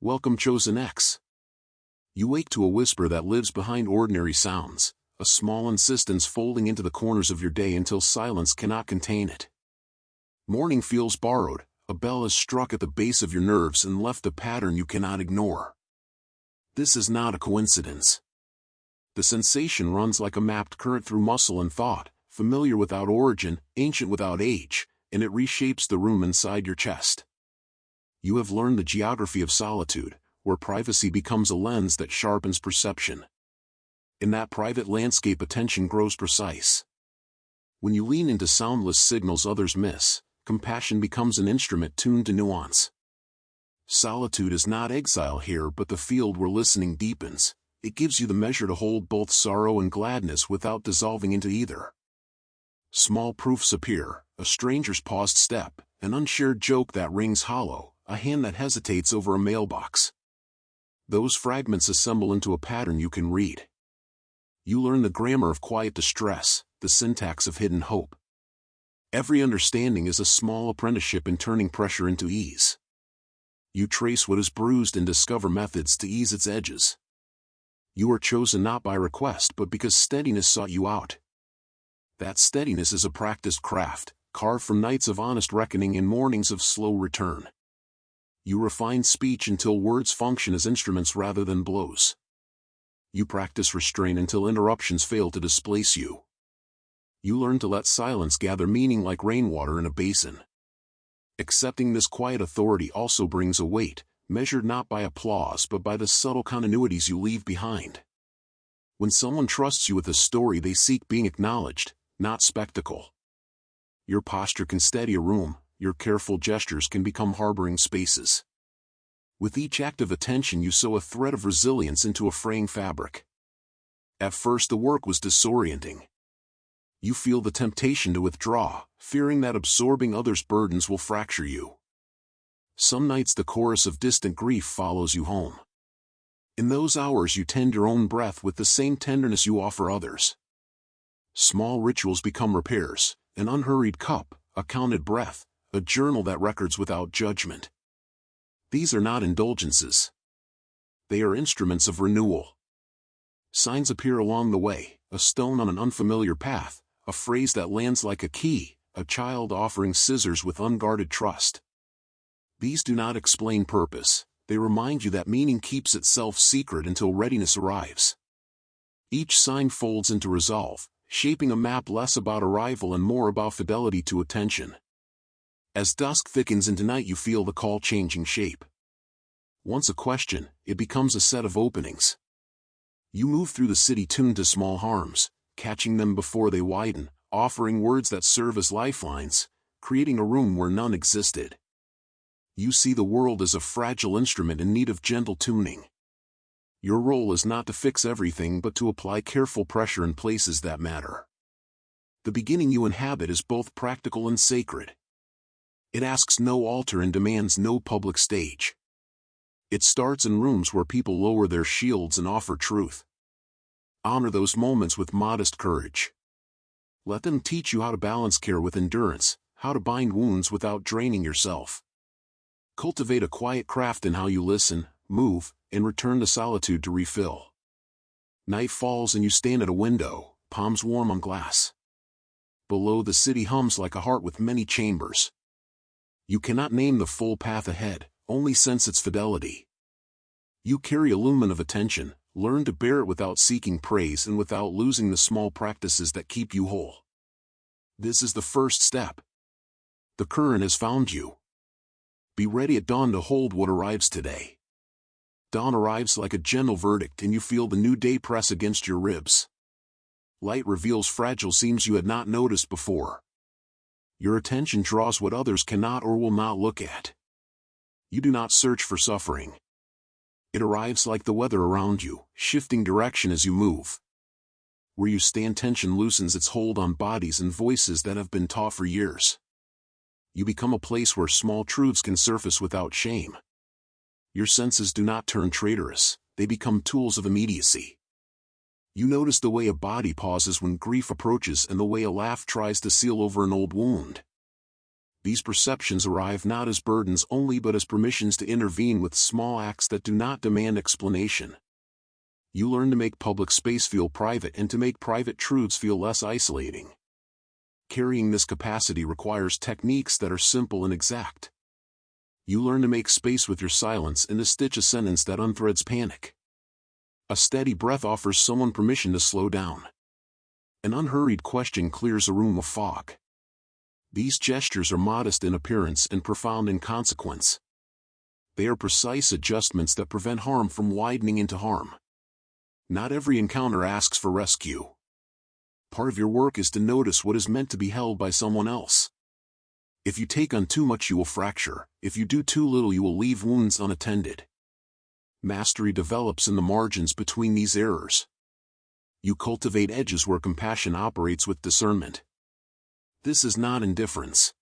Welcome, Chosen X. You wake to a whisper that lives behind ordinary sounds, a small insistence folding into the corners of your day until silence cannot contain it. Morning feels borrowed, a bell is struck at the base of your nerves and left a pattern you cannot ignore. This is not a coincidence. The sensation runs like a mapped current through muscle and thought, familiar without origin, ancient without age, and it reshapes the room inside your chest. You have learned the geography of solitude, where privacy becomes a lens that sharpens perception. In that private landscape, attention grows precise. When you lean into soundless signals others miss, compassion becomes an instrument tuned to nuance. Solitude is not exile here, but the field where listening deepens. It gives you the measure to hold both sorrow and gladness without dissolving into either. Small proofs appear, a stranger's paused step, an unshared joke that rings hollow, a hand that hesitates over a mailbox. Those fragments assemble into a pattern you can read. You learn the grammar of quiet distress, the syntax of hidden hope. Every understanding is a small apprenticeship in turning pressure into ease. You trace what is bruised and discover methods to ease its edges. You are chosen not by request but because steadiness sought you out. That steadiness is a practiced craft, carved from nights of honest reckoning and mornings of slow return. You refine speech until words function as instruments rather than blows. You practice restraint until interruptions fail to displace you. You learn to let silence gather meaning like rainwater in a basin. Accepting this quiet authority also brings a weight, measured not by applause but by the subtle continuities you leave behind. When someone trusts you with a story, they seek being acknowledged, not spectacle. Your posture can steady a room, your careful gestures can become harboring spaces. With each act of attention you sew a thread of resilience into a fraying fabric. At first the work was disorienting. You feel the temptation to withdraw, fearing that absorbing others' burdens will fracture you. Some nights the chorus of distant grief follows you home. In those hours you tend your own breath with the same tenderness you offer others. Small rituals become repairs, an unhurried cup, a counted breath, a journal that records without judgment. These are not indulgences. They are instruments of renewal. Signs appear along the way, a stone on an unfamiliar path, a phrase that lands like a key, a child offering scissors with unguarded trust. These do not explain purpose, they remind you that meaning keeps itself secret until readiness arrives. Each sign folds into resolve, shaping a map less about arrival and more about fidelity to attention. As dusk thickens into night you feel the call changing shape. Once a question, it becomes a set of openings. You move through the city tuned to small harms, catching them before they widen, offering words that serve as lifelines, creating a room where none existed. You see the world as a fragile instrument in need of gentle tuning. Your role is not to fix everything but to apply careful pressure in places that matter. The beginning you inhabit is both practical and sacred. It asks no altar and demands no public stage. It starts in rooms where people lower their shields and offer truth. Honor those moments with modest courage. Let them teach you how to balance care with endurance, how to bind wounds without draining yourself. Cultivate a quiet craft in how you listen, move, and return to solitude to refill. Night falls and you stand at a window, palms warm on glass. Below the city hums like a heart with many chambers. You cannot name the full path ahead, only sense its fidelity. You carry a lumen of attention, learn to bear it without seeking praise and without losing the small practices that keep you whole. This is the first step. The current has found you. Be ready at dawn to hold what arrives today. Dawn arrives like a gentle verdict and you feel the new day press against your ribs. Light reveals fragile seams you had not noticed before. Your attention draws what others cannot or will not look at. You do not search for suffering. It arrives like the weather around you, shifting direction as you move. Where you stand, tension loosens its hold on bodies and voices that have been taught for years. You become a place where small truths can surface without shame. Your senses do not turn traitorous, they become tools of immediacy. You notice the way a body pauses when grief approaches and the way a laugh tries to seal over an old wound. These perceptions arrive not as burdens only but as permissions to intervene with small acts that do not demand explanation. You learn to make public space feel private and to make private truths feel less isolating. Carrying this capacity requires techniques that are simple and exact. You learn to make space with your silence and to stitch a sentence that unthreads panic. A steady breath offers someone permission to slow down. An unhurried question clears a room of fog. These gestures are modest in appearance and profound in consequence. They are precise adjustments that prevent harm from widening into harm. Not every encounter asks for rescue. Part of your work is to notice what is meant to be held by someone else. If you take on too much, you will fracture. If you do too little, you will leave wounds unattended. Mastery develops in the margins between these errors. You cultivate edges where compassion operates with discernment. This is not indifference.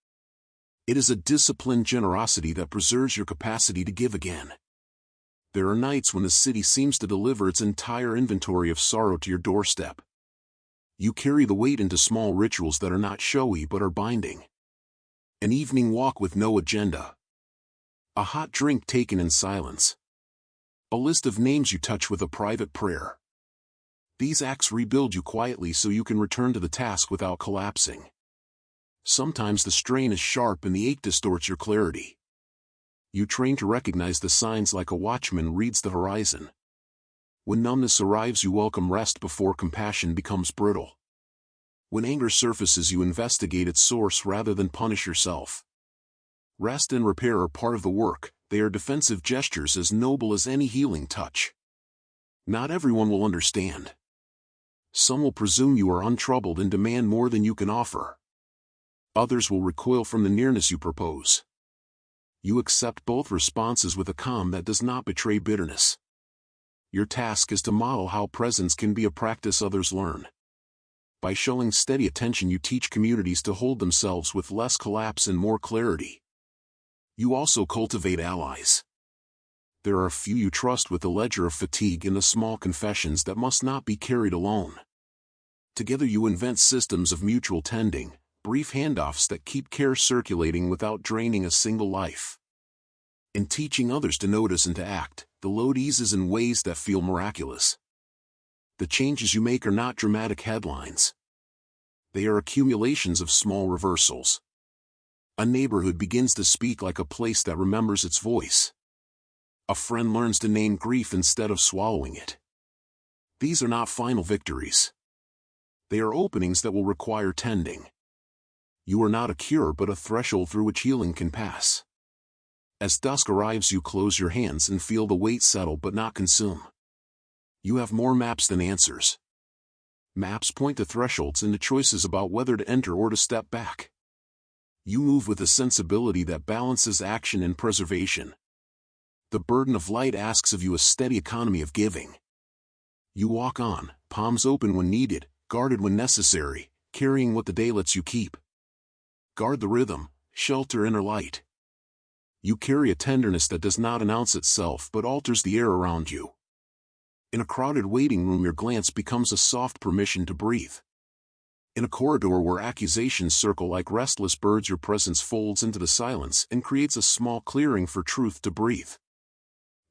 It is a disciplined generosity that preserves your capacity to give again. There are nights when the city seems to deliver its entire inventory of sorrow to your doorstep. You carry the weight into small rituals that are not showy but are binding. An evening walk with no agenda. A hot drink taken in silence. A list of names you touch with a private prayer. These acts rebuild you quietly so you can return to the task without collapsing. Sometimes the strain is sharp and the ache distorts your clarity. You train to recognize the signs like a watchman reads the horizon. When numbness arrives, you welcome rest before compassion becomes brittle. When anger surfaces, you investigate its source rather than punish yourself. Rest and repair are part of the work. They are defensive gestures as noble as any healing touch. Not everyone will understand. Some will presume you are untroubled and demand more than you can offer. Others will recoil from the nearness you propose. You accept both responses with a calm that does not betray bitterness. Your task is to model how presence can be a practice others learn. By showing steady attention, you teach communities to hold themselves with less collapse and more clarity. You also cultivate allies. There are a few you trust with the ledger of fatigue and the small confessions that must not be carried alone. Together you invent systems of mutual tending, brief handoffs that keep care circulating without draining a single life. In teaching others to notice and to act, the load eases in ways that feel miraculous. The changes you make are not dramatic headlines. They are accumulations of small reversals. A neighborhood begins to speak like a place that remembers its voice. A friend learns to name grief instead of swallowing it. These are not final victories. They are openings that will require tending. You are not a cure but a threshold through which healing can pass. As dusk arrives, you close your hands and feel the weight settle but not consume. You have more maps than answers. Maps point to thresholds and to choices about whether to enter or to step back. You move with a sensibility that balances action and preservation. The burden of light asks of you a steady economy of giving. You walk on, palms open when needed, guarded when necessary, carrying what the day lets you keep. Guard the rhythm, shelter inner light. You carry a tenderness that does not announce itself but alters the air around you. In a crowded waiting room, your glance becomes a soft permission to breathe. In a corridor where accusations circle like restless birds, your presence folds into the silence and creates a small clearing for truth to breathe.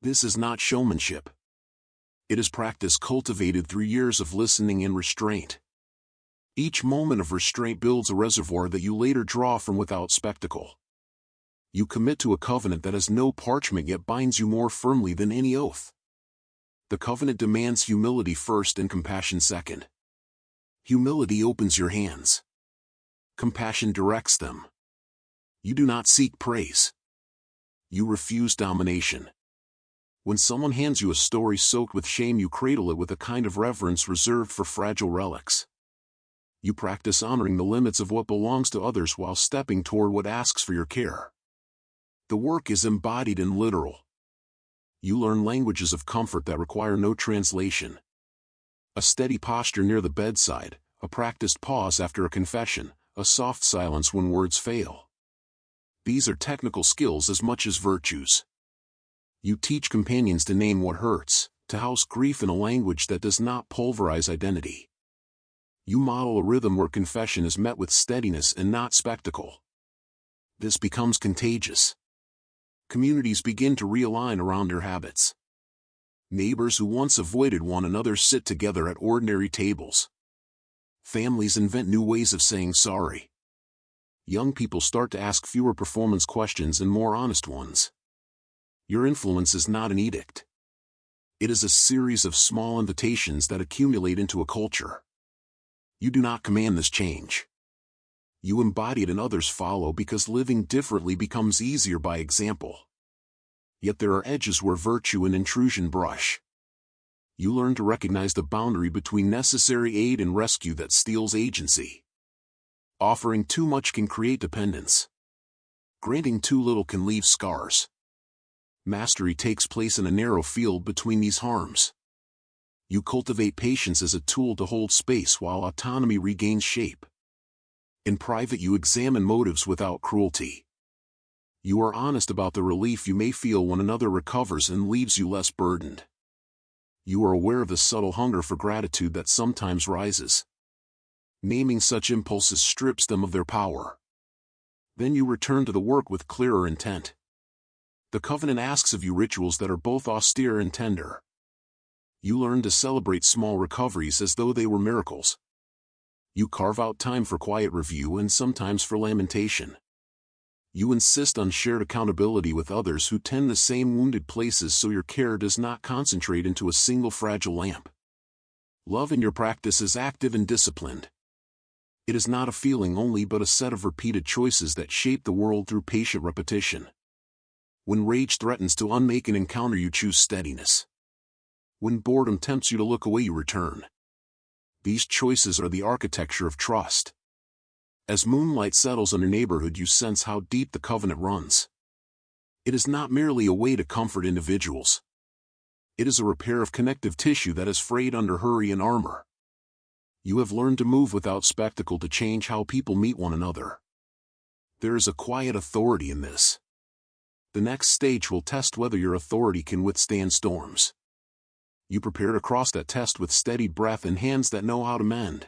This is not showmanship. It is practice cultivated through years of listening and restraint. Each moment of restraint builds a reservoir that you later draw from without spectacle. You commit to a covenant that has no parchment yet binds you more firmly than any oath. The covenant demands humility first and compassion second. Humility opens your hands. Compassion directs them. You do not seek praise. You refuse domination. When someone hands you a story soaked with shame, you cradle it with a kind of reverence reserved for fragile relics. You practice honoring the limits of what belongs to others while stepping toward what asks for your care. The work is embodied and literal. You learn languages of comfort that require no translation. A steady posture near the bedside, a practiced pause after a confession, a soft silence when words fail. These are technical skills as much as virtues. You teach companions to name what hurts, to house grief in a language that does not pulverize identity. You model a rhythm where confession is met with steadiness and not spectacle. This becomes contagious. Communities begin to realign around your habits. Neighbors who once avoided one another sit together at ordinary tables. Families invent new ways of saying sorry. Young people start to ask fewer performance questions and more honest ones. Your influence is not an edict. It is a series of small invitations that accumulate into a culture. You do not command this change. You embody it and others follow because living differently becomes easier by example. Yet there are edges where virtue and intrusion brush. You learn to recognize the boundary between necessary aid and rescue that steals agency. Offering too much can create dependence. Granting too little can leave scars. Mastery takes place in a narrow field between these harms. You cultivate patience as a tool to hold space while autonomy regains shape. In private, you examine motives without cruelty. You are honest about the relief you may feel when another recovers and leaves you less burdened. You are aware of the subtle hunger for gratitude that sometimes rises. Naming such impulses strips them of their power. Then you return to the work with clearer intent. The covenant asks of you rituals that are both austere and tender. You learn to celebrate small recoveries as though they were miracles. You carve out time for quiet review and sometimes for lamentation. You insist on shared accountability with others who tend the same wounded places so your care does not concentrate into a single fragile lamp. Love in your practice is active and disciplined. It is not a feeling only but a set of repeated choices that shape the world through patient repetition. When rage threatens to unmake an encounter, you choose steadiness. When boredom tempts you to look away, you return. These choices are the architecture of trust. As moonlight settles on your neighborhood, you sense how deep the covenant runs. It is not merely a way to comfort individuals. It is a repair of connective tissue that is frayed under hurry and armor. You have learned to move without spectacle to change how people meet one another. There is a quiet authority in this. The next stage will test whether your authority can withstand storms. You prepare to cross that test with steady breath and hands that know how to mend.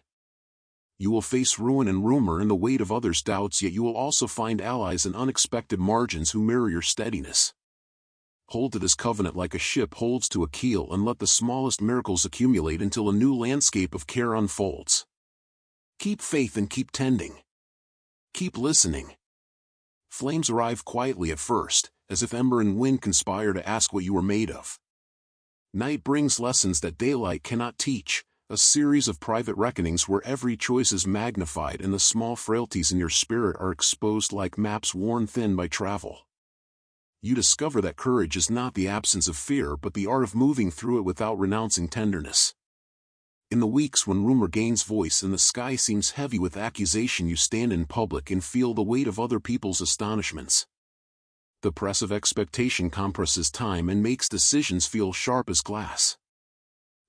You will face ruin and rumor and the weight of others' doubts, yet you will also find allies in unexpected margins who mirror your steadiness. Hold to this covenant like a ship holds to a keel and let the smallest miracles accumulate until a new landscape of care unfolds. Keep faith and keep tending. Keep listening. Flames arrive quietly at first, as if ember and wind conspire to ask what you are made of. Night brings lessons that daylight cannot teach, a series of private reckonings where every choice is magnified and the small frailties in your spirit are exposed like maps worn thin by travel. You discover that courage is not the absence of fear but the art of moving through it without renouncing tenderness. In the weeks when rumor gains voice and the sky seems heavy with accusation, you stand in public and feel the weight of other people's astonishments. The press of expectation compresses time and makes decisions feel sharp as glass.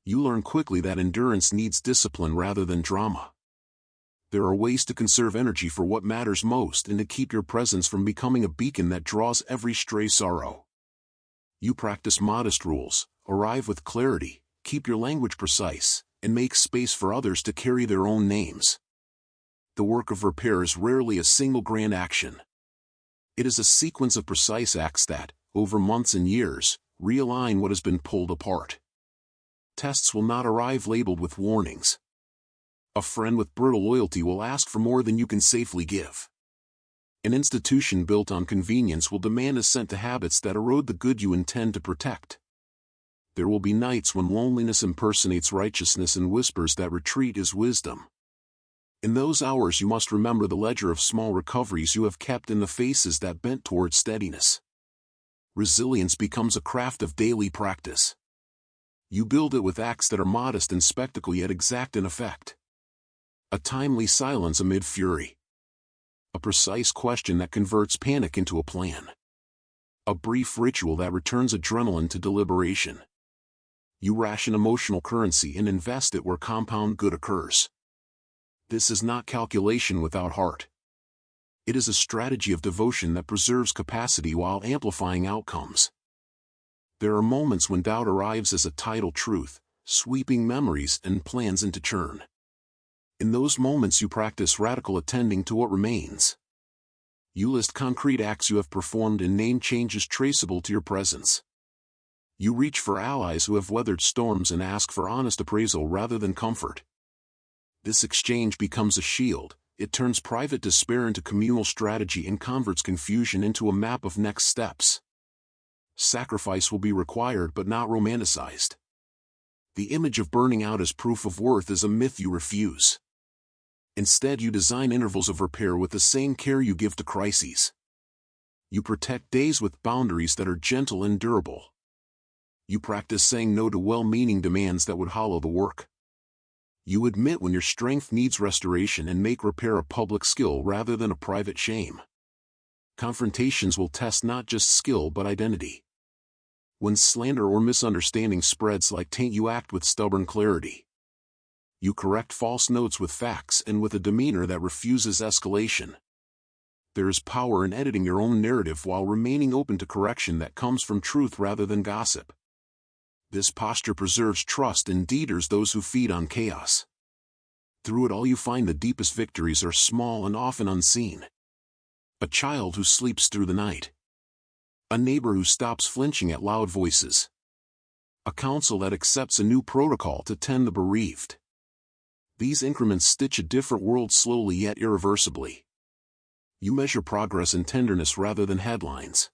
You learn quickly that endurance needs discipline rather than drama. There are ways to conserve energy for what matters most and to keep your presence from becoming a beacon that draws every stray sorrow. You practice modest rules, arrive with clarity, keep your language precise, and make space for others to carry their own names. The work of repair is rarely a single grand action. It is a sequence of precise acts that, over months and years, realign what has been pulled apart. Tests will not arrive labeled with warnings. A friend with brittle loyalty will ask for more than you can safely give. An institution built on convenience will demand assent to habits that erode the good you intend to protect. There will be nights when loneliness impersonates righteousness and whispers that retreat is wisdom. In those hours you must remember the ledger of small recoveries you have kept in the faces that bent toward steadiness. Resilience becomes a craft of daily practice. You build it with acts that are modest in spectacle yet exact in effect. A timely silence amid fury. A precise question that converts panic into a plan. A brief ritual that returns adrenaline to deliberation. You ration emotional currency and invest it where compound good occurs. This is not calculation without heart. It is a strategy of devotion that preserves capacity while amplifying outcomes. There are moments when doubt arrives as a tidal truth, sweeping memories and plans into churn. In those moments you practice radical attending to what remains. You list concrete acts you have performed and name changes traceable to your presence. You reach for allies who have weathered storms and ask for honest appraisal rather than comfort. This exchange becomes a shield. It turns private despair into communal strategy and converts confusion into a map of next steps. Sacrifice will be required but not romanticized. The image of burning out as proof of worth is a myth you refuse. Instead, you design intervals of repair with the same care you give to crises. You protect days with boundaries that are gentle and durable. You practice saying no to well-meaning demands that would hollow the work. You admit when your strength needs restoration and make repair a public skill rather than a private shame. Confrontations will test not just skill but identity. When slander or misunderstanding spreads like taint, you act with stubborn clarity. You correct false notes with facts and with a demeanor that refuses escalation. There is power in editing your own narrative while remaining open to correction that comes from truth rather than gossip. This posture preserves trust and deters those who feed on chaos. Through it all, you find the deepest victories are small and often unseen. A child who sleeps through the night. A neighbor who stops flinching at loud voices. A council that accepts a new protocol to tend the bereaved. These increments stitch a different world slowly yet irreversibly. You measure progress in tenderness rather than headlines.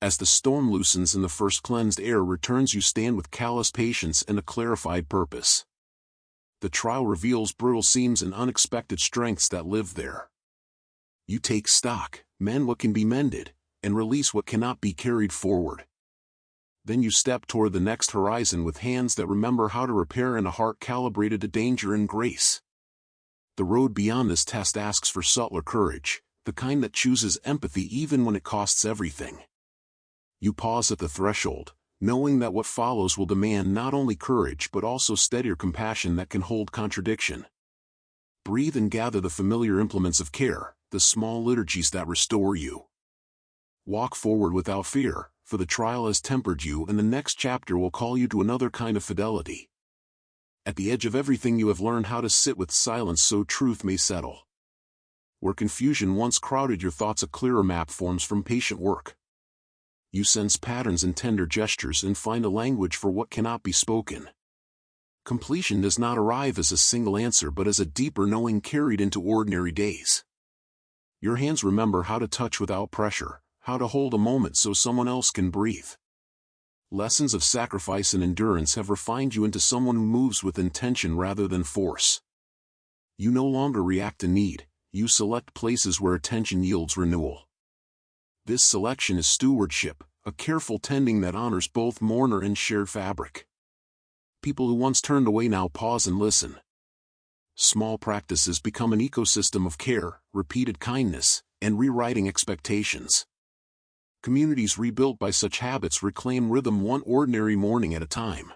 As the storm loosens and the first cleansed air returns, you stand with callous patience and a clarified purpose. The trial reveals brutal seams and unexpected strengths that live there. You take stock, mend what can be mended, and release what cannot be carried forward. Then you step toward the next horizon with hands that remember how to repair and a heart calibrated to danger and grace. The road beyond this test asks for subtler courage, the kind that chooses empathy even when it costs everything. You pause at the threshold, knowing that what follows will demand not only courage but also steadier compassion that can hold contradiction. Breathe and gather the familiar implements of care, the small liturgies that restore you. Walk forward without fear, for the trial has tempered you and the next chapter will call you to another kind of fidelity. At the edge of everything, you have learned how to sit with silence so truth may settle. Where confusion once crowded your thoughts, a clearer map forms from patient work. You sense patterns in tender gestures and find a language for what cannot be spoken. Completion does not arrive as a single answer but as a deeper knowing carried into ordinary days. Your hands remember how to touch without pressure, how to hold a moment so someone else can breathe. Lessons of sacrifice and endurance have refined you into someone who moves with intention rather than force. You no longer react to need, you select places where attention yields renewal. This selection is stewardship, a careful tending that honors both mourner and shared fabric. People who once turned away now pause and listen. Small practices become an ecosystem of care, repeated kindness, and rewriting expectations. Communities rebuilt by such habits reclaim rhythm one ordinary morning at a time.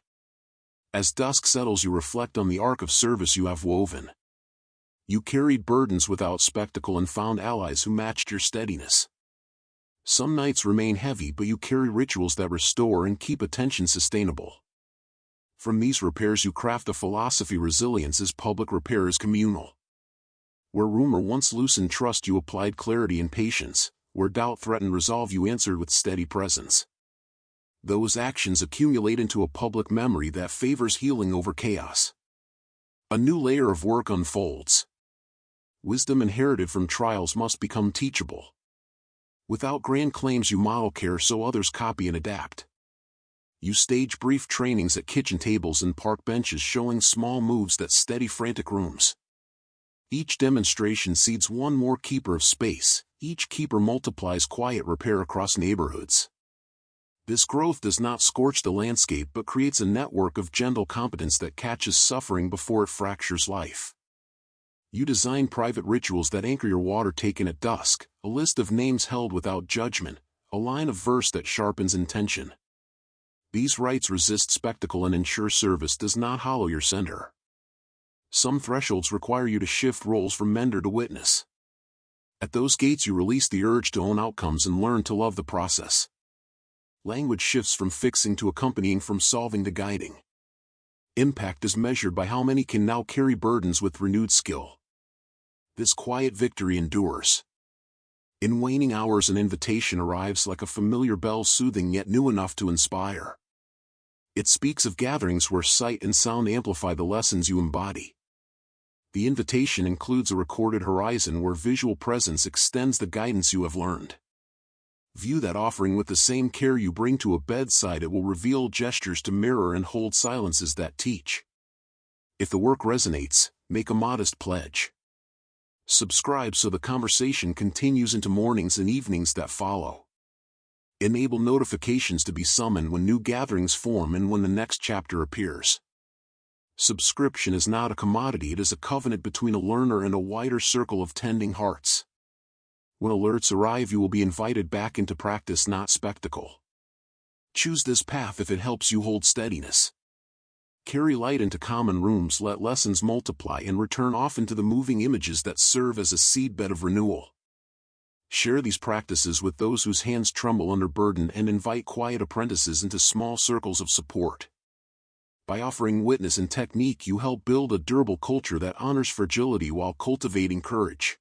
As dusk settles, you reflect on the arc of service you have woven. You carried burdens without spectacle and found allies who matched your steadiness. Some nights remain heavy, but you carry rituals that restore and keep attention sustainable. From these repairs you craft a philosophy: resilience is public, repair is communal. Where rumor once loosened trust, you applied clarity and patience. Where doubt threatened resolve, you answered with steady presence. Those actions accumulate into a public memory that favors healing over chaos. A new layer of work unfolds. Wisdom inherited from trials must become teachable. Without grand claims, you model care so others copy and adapt. You stage brief trainings at kitchen tables and park benches, showing small moves that steady frantic rooms. Each demonstration seeds one more keeper of space. Each keeper multiplies quiet repair across neighborhoods. This growth does not scorch the landscape but creates a network of gentle competence that catches suffering before it fractures life. You design private rituals that anchor your water taken at dusk, a list of names held without judgment, a line of verse that sharpens intention. These rites resist spectacle and ensure service does not hollow your sender. Some thresholds require you to shift roles from mender to witness. At those gates you release the urge to own outcomes and learn to love the process. Language shifts from fixing to accompanying, from solving to guiding. Impact is measured by how many can now carry burdens with renewed skill. This quiet victory endures. In waning hours an invitation arrives like a familiar bell, soothing yet new enough to inspire. It speaks of gatherings where sight and sound amplify the lessons you embody. The invitation includes a recorded horizon where visual presence extends the guidance you have learned. View that offering with the same care you bring to a bedside. It will reveal gestures to mirror and hold silences that teach. If the work resonates, make a modest pledge. Subscribe so the conversation continues into mornings and evenings that follow. Enable notifications to be summoned when new gatherings form and when the next chapter appears. Subscription is not a commodity, it is a covenant between a learner and a wider circle of tending hearts. When alerts arrive, you will be invited back into practice, not spectacle. Choose this path if it helps you hold steadiness. Carry light into common rooms, let lessons multiply, and return often to the moving images that serve as a seedbed of renewal. Share these practices with those whose hands tremble under burden, and invite quiet apprentices into small circles of support. By offering witness and technique, you help build a durable culture that honors fragility while cultivating courage.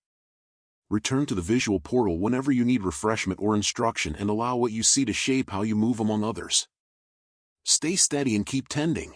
Return to the visual portal whenever you need refreshment or instruction, and allow what you see to shape how you move among others. Stay steady and keep tending.